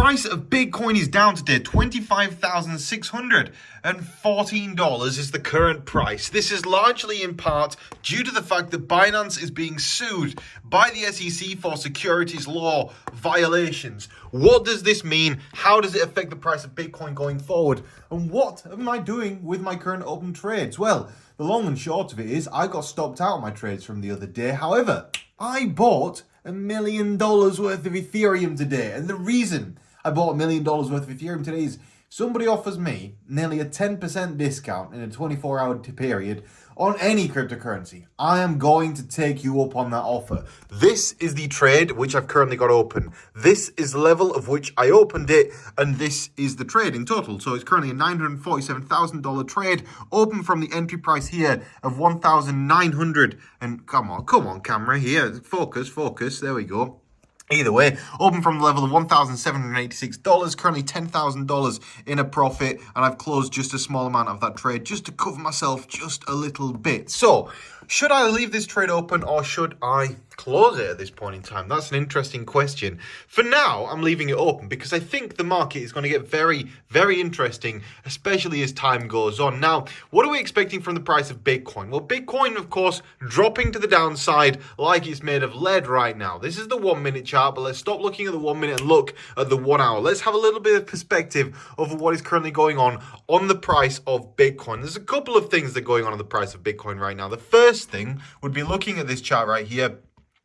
price of Bitcoin is down today. $25,614 is the current price. This is largely in part due to the fact that Binance is being sued by the SEC for securities law violations. What does this mean? How does it affect the price of Bitcoin going forward? And what am I doing with my current open trades? Well, the long and short of it is I got stopped out of my trades from the other day. However, I bought $1 million worth of Ethereum today. And the reason I bought $1 million worth of Ethereum today is somebody offers me nearly a 10% discount in a 24-hour period on any cryptocurrency. I am going to take you up on that offer. This is the trade which I've currently got open. This is the level of which I opened it, and this is the trade in total. So it's currently a $947,000 trade, open from the entry price here of $1,900. And come on, camera here, focus. There we go. Either way, open from the level of $1,786, currently $10,000 in a profit, and I've closed just a small amount of that trade just to cover myself just a little bit. So, should I leave this trade open or should I close it at this point in time? That's an interesting question. For now, I'm leaving it open because I think the market is going to get very, very interesting, especially as time goes on. Now, what are we expecting from the price of Bitcoin? Well, Bitcoin, of course, dropping to the downside like it's made of lead right now. This is the 1 minute chart, but let's stop looking at the 1 minute and look at the 1 hour. Let's have a little bit of perspective over what is currently going on the price of Bitcoin. There's a couple of things that are going on the price of Bitcoin right now. The first thing would be looking at this chart right here.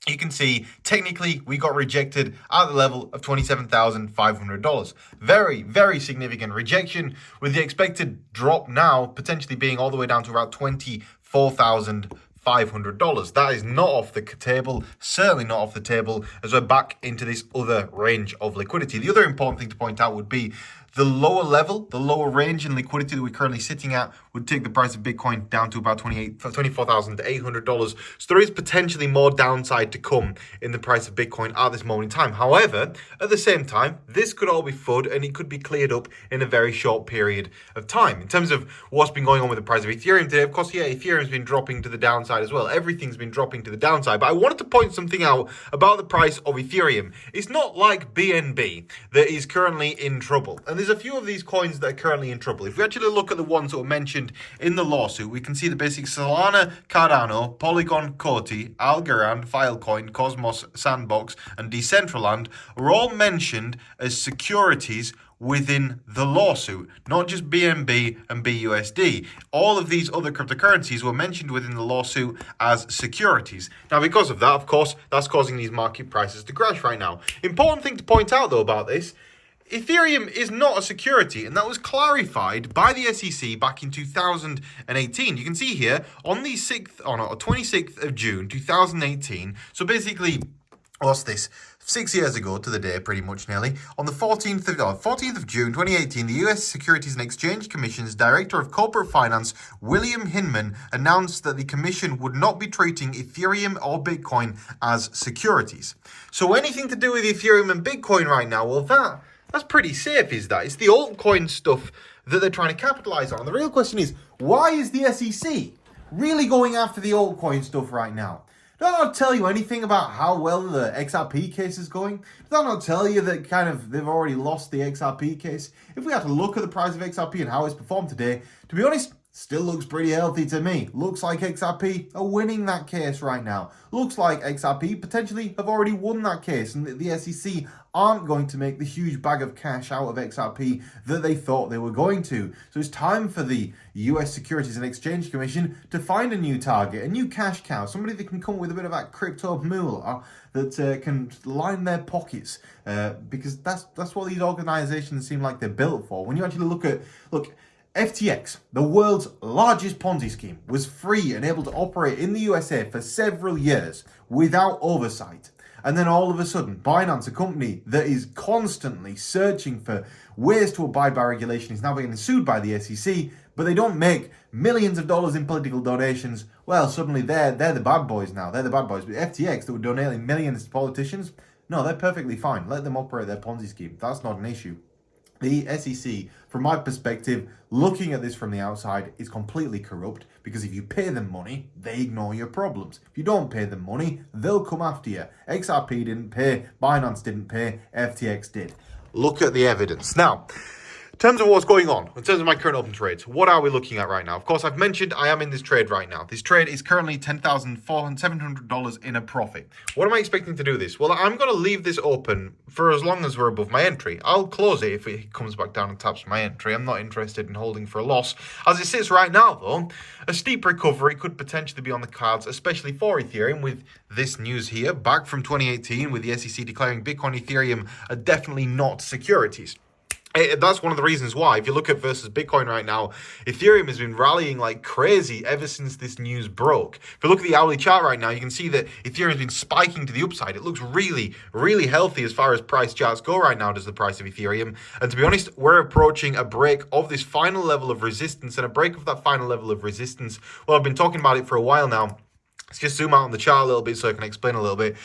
You can see, technically, we got rejected at the level of $27,500. Very, very significant rejection, with the expected drop now potentially being all the way down to about $24,500. That is not off the table, certainly not off the table, as we're back into this other range of liquidity. The other important thing to point out would be the lower level, the lower range in liquidity that we're currently sitting at would take the price of Bitcoin down to about $24,800. So there is potentially more downside to come in the price of Bitcoin at this moment in time. However, at the same time, this could all be FUD and it could be cleared up in a very short period of time. In terms of what's been going on with the price of Ethereum today, of course, yeah, Ethereum's been dropping to the downside as well. Everything's been dropping to the downside. But I wanted to point something out about the price of Ethereum. It's not like BNB that is currently in trouble. And there's a few of these coins that are currently in trouble. If we actually look at the ones that were mentioned in the lawsuit, we can see the basic Solana, Cardano, Polygon, Coti, Algorand, Filecoin, Cosmos, Sandbox, and Decentraland are all mentioned as securities within the lawsuit, not just BNB and BUSD. All of these other cryptocurrencies were mentioned within the lawsuit as securities. Now, because of that, of course, that's causing these market prices to crash right now. Important thing to point out, though, about this, Ethereum is not a security, and that was clarified by the SEC back in 2018. You can see here on the 26th of June 2018. So basically, what's this? 6 years ago to the day, pretty much nearly, on the 14th of June 2018, the US Securities and Exchange Commission's Director of Corporate Finance, William Hinman, announced that the Commission would not be treating Ethereum or Bitcoin as securities. So anything to do with Ethereum and Bitcoin right now, well, that's pretty safe, is that? It's the altcoin stuff that they're trying to capitalize on. And the real question is, why is the SEC really going after the altcoin stuff right now? Does that not tell you anything about how well the XRP case is going? Does that not tell you that they've already lost the XRP case? If we had to look at the price of XRP and how it's performed today, to be honest, still looks pretty healthy to me. Looks like XRP are winning that case right now. Looks like XRP potentially have already won that case, and the SEC aren't going to make the huge bag of cash out of XRP that they thought they were going to. So it's time for the US Securities and Exchange Commission to find a new target, a new cash cow, somebody that can come up with a bit of that crypto moolah that can line their pockets, because that's what these organizations seem like they're built for. When you actually look, FTX, the world's largest Ponzi scheme, was free and able to operate in the USA for several years without oversight. And then all of a sudden, Binance, a company that is constantly searching for ways to abide by regulation, is now being sued by the SEC, but they don't make millions of dollars in political donations. Well, suddenly they're the bad boys now. They're the bad boys. But FTX, that were donating millions to politicians, no, they're perfectly fine. Let them operate their Ponzi scheme. That's not an issue. The SEC, from my perspective, looking at this from the outside, is completely corrupt, because if you pay them money, they ignore your problems. If you don't pay them money, they'll come after you. XRP didn't pay, Binance didn't pay, FTX did. look at the evidence. Now, in terms of what's going on, in terms of my current open trades, what are we looking at right now? Of course, I've mentioned I am in this trade right now. This trade is currently $10,700 in a profit. What am I expecting to do this? Well, I'm going to leave this open for as long as we're above my entry. I'll close it if it comes back down and taps my entry. I'm not interested in holding for a loss. As it sits right now, though, a steep recovery could potentially be on the cards, especially for Ethereum, with this news here, back from 2018, with the SEC declaring Bitcoin, Ethereum are definitely not securities. That's one of the reasons why, if you look at versus Bitcoin right now, Ethereum has been rallying like crazy ever since this news broke. If you look at the hourly chart right now, you can see that Ethereum has been spiking to the upside. It looks really, really healthy as far as price charts go right now, does the price of Ethereum. And to be honest, we're approaching a break of this final level of resistance, and a break of that final level of resistance. Well, I've been talking about it for a while now. Let's just zoom out on the chart a little bit so I can explain a little bit.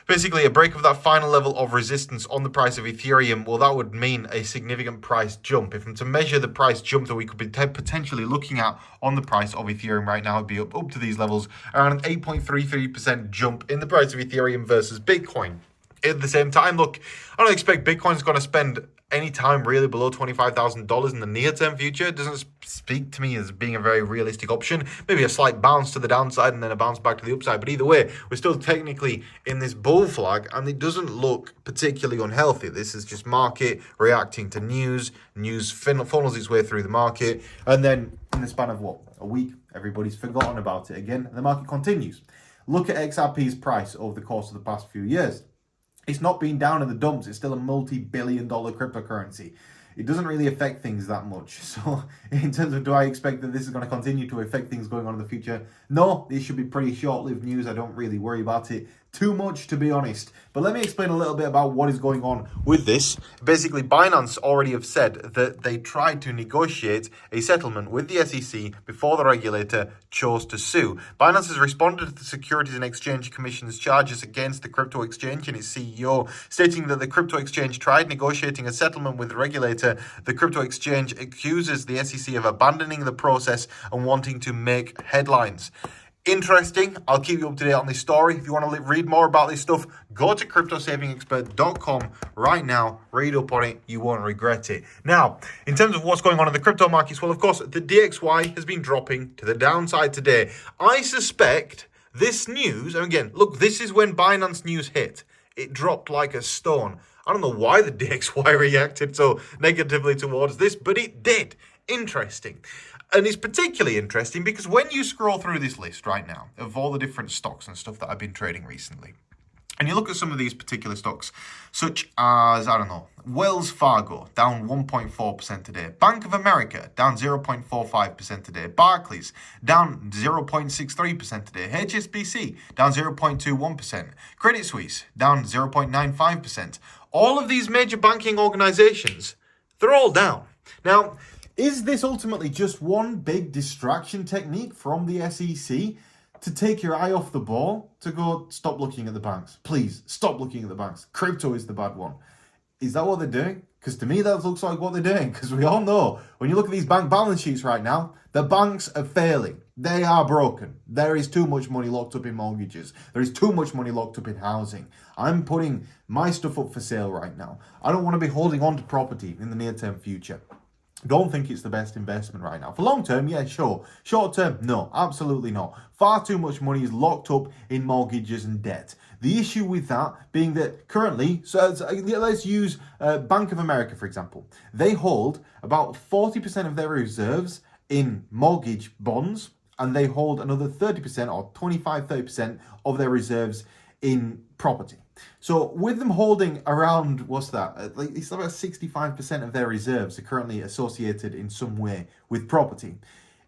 Basically, a break of that final level of resistance on the price of Ethereum, well, that would mean a significant price jump. If I'm to measure the price jump that we could be potentially looking at on the price of Ethereum right now, it'd be up to these levels, around an 8.33% jump in the price of Ethereum versus Bitcoin. At the same time, look, I don't expect Bitcoin's going to spend any time really below $25,000 in the near-term future. It doesn't speak to me as being a very realistic option. Maybe a slight bounce to the downside and then a bounce back to the upside. But either way, we're still technically in this bull flag, and it doesn't look particularly unhealthy. This is just market reacting to news. News funnels its way through the market, and then in the span of a week, everybody's forgotten about it again, and the market continues. Look at XRP's price over the course of the past few years. It's not been down in the dumps. It's still a multi-billion-dollar cryptocurrency. It doesn't really affect things that much. So in terms of, do I expect that this is going to continue to affect things going on in the future? No, this should be pretty short-lived news. I don't really worry about it too much, to be honest. But let me explain a little bit about what is going on with this. Basically, Binance already have said that they tried to negotiate a settlement with the SEC before the regulator chose to sue. Binance has responded to the Securities and Exchange Commission's charges against the crypto exchange and its CEO, stating that the crypto exchange tried negotiating a settlement with the regulator. The crypto exchange accuses the SEC of abandoning the process and wanting to make headlines. Interesting. I'll keep you up to date on this story. If you want to read more about this stuff, go to cryptosavingexpert.com right now. Read up on it. You won't regret it. Now, in terms of what's going on in the crypto markets, well, of course, the DXY has been dropping to the downside today. I suspect this news, and again, look, this is when Binance news hit. It dropped like a stone. I don't know why the DXY reacted so negatively towards this, but it did. Interesting. And it's particularly interesting because when you scroll through this list right now of all the different stocks and stuff that I've been trading recently, and you look at some of these particular stocks, such as, I don't know, Wells Fargo, down 1.4% today. Bank of America, down 0.45% today. Barclays, down 0.63% today. HSBC, down 0.21%. Credit Suisse, down 0.95%. All of these major banking organizations, they're all down. Now, is this ultimately just one big distraction technique from the SEC to take your eye off the ball, to go, stop looking at the banks? Please, stop looking at the banks. Crypto is the bad one. Is that what they're doing? Because to me, that looks like what they're doing. Because we all know, when you look at these bank balance sheets right now, the banks are failing. They are broken. There is too much money locked up in mortgages. There is too much money locked up in housing. I'm putting my stuff up for sale right now. I don't want to be holding on to property in the near-term future. Don't think it's the best investment right now. For long term, yeah, sure. Short term, no, absolutely not. Far too much money is locked up in mortgages and debt. The issue with that being that currently, so let's use Bank of America, for example. They hold about 40% of their reserves in mortgage bonds, and they hold another 30% or 25-30% of their reserves in property. So with them holding around, what's that? It's about 65% of their reserves are currently associated in some way with property.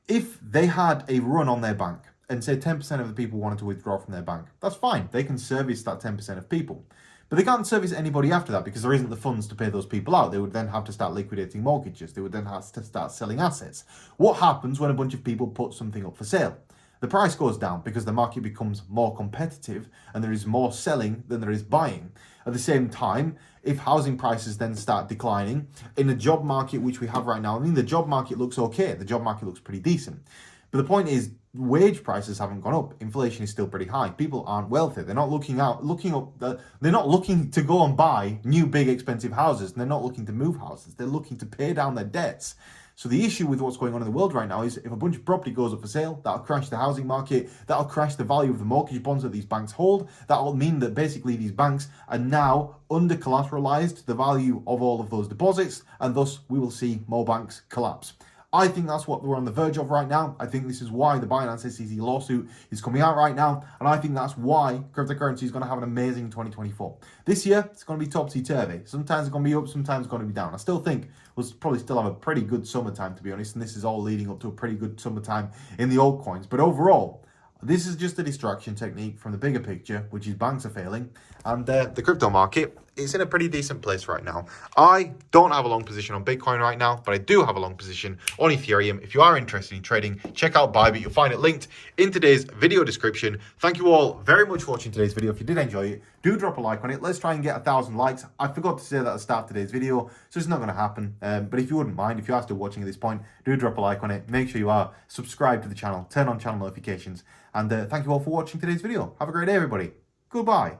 If they had a run on their bank and say 10% of the people wanted to withdraw from their bank, that's fine. They can service that 10% of people. But they can't service anybody after that because there isn't the funds to pay those people out. They would then have to start liquidating mortgages. They would then have to start selling assets. What happens when a bunch of people put something up for sale? The price goes down because the market becomes more competitive and there is more selling than there is buying. At the same time, if housing prices then start declining, in the job market which we have right now, I mean, the job market looks okay. The job market looks pretty decent. But the point is, wage prices haven't gone up. Inflation is still pretty high. People aren't wealthy. They're not looking to go and buy new, big, expensive houses. And they're not looking to move houses. They're looking to pay down their debts. So the issue with what's going on in the world right now is if a bunch of property goes up for sale, that'll crash the housing market, that'll crash the value of the mortgage bonds that these banks hold. That'll mean that basically these banks are now under collateralized the value of all of those deposits, and thus we will see more banks collapse. I think that's what we're on the verge of right now. I think this is why the Binance SEC lawsuit is coming out right now. And I think that's why cryptocurrency is going to have an amazing 2024. This year, it's going to be topsy-turvy. Sometimes it's going to be up, sometimes it's going to be down. I still think we'll probably still have a pretty good summertime, to be honest. And this is all leading up to a pretty good summertime in the altcoins. But overall, this is just a distraction technique from the bigger picture, which is banks are failing. And the crypto market is in a pretty decent place right now. I don't have a long position on Bitcoin right now, but I do have a long position on Ethereum. If you are interested in trading, check out BYBIT. You'll find it linked in today's video description. Thank you all very much for watching today's video. If you did enjoy it, do drop a like on it. Let's try and get 1,000 likes. I forgot to say that at the start of today's video, so it's not going to happen. But if you wouldn't mind, if you are still watching at this point, do drop a like on it. Make sure you are subscribed to the channel, turn on channel notifications. And thank you all for watching today's video. Have a great day, everybody. Goodbye.